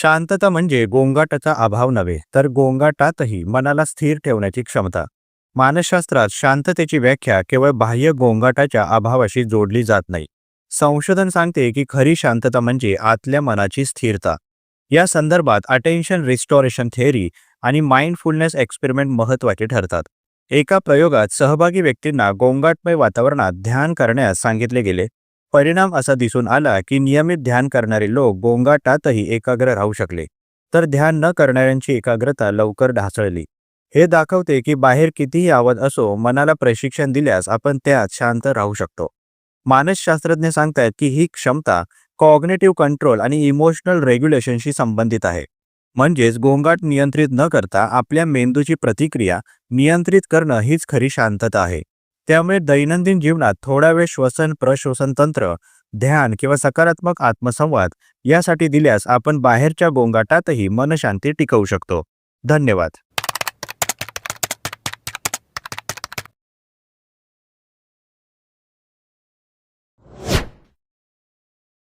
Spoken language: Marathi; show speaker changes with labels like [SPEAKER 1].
[SPEAKER 1] शांतता म्हणजे गोंगाटाचा अभाव नव्हे, तर गोंगाटातही मनाला स्थिर ठेवण्याची क्षमता. मानसशास्त्रात शांततेची व्याख्या केवळ बाह्य गोंगाटाच्या अभावाशी जोडली जात नाही. संशोधन सांगते की खरी शांतता म्हणजे आतल्या मनाची स्थिरता. या संदर्भात अटेन्शन रिस्टोरेशन थेअरी आणि माइंडफुलनेस एक्सपेरिमेंट महत्त्वाचे ठरतात. एका प्रयोगात सहभागी व्यक्तींना गोंगाटमय वातावरणात ध्यान करण्यास सांगितले गेले. परिणाम असा दिसून आला की नियमित ध्यान करणारे लोक गोंगाटातही एकाग्र राहू शकले, तर ध्यान न करणाऱ्यांची एकाग्रता लवकर ढासळली. हे दाखवते की बाहेर कितीही आवाज असो, मनाला प्रशिक्षण दिल्यास आपण त्यात शांत राहू शकतो. मानसशास्त्रज्ञ सांगतायत की ही क्षमता कॉग्निटिव्ह कंट्रोल आणि इमोशनल रेग्युलेशनशी संबंधित आहे. म्हणजेच गोंगाट नियंत्रित न करता आपल्या मेंदूची प्रतिक्रिया नियंत्रित करणं हीच खरी शांतता आहे. त्यामुळे दैनंदिन जीवनात थोडा वेळ श्वसन प्रश्वसन तंत्र, ध्यान किंवा सकारात्मक आत्मसंवाद यासाठी दिल्यास आपण बाहेरच्या गोंगाटातही मनशांती टिकवू शकतो. धन्यवाद.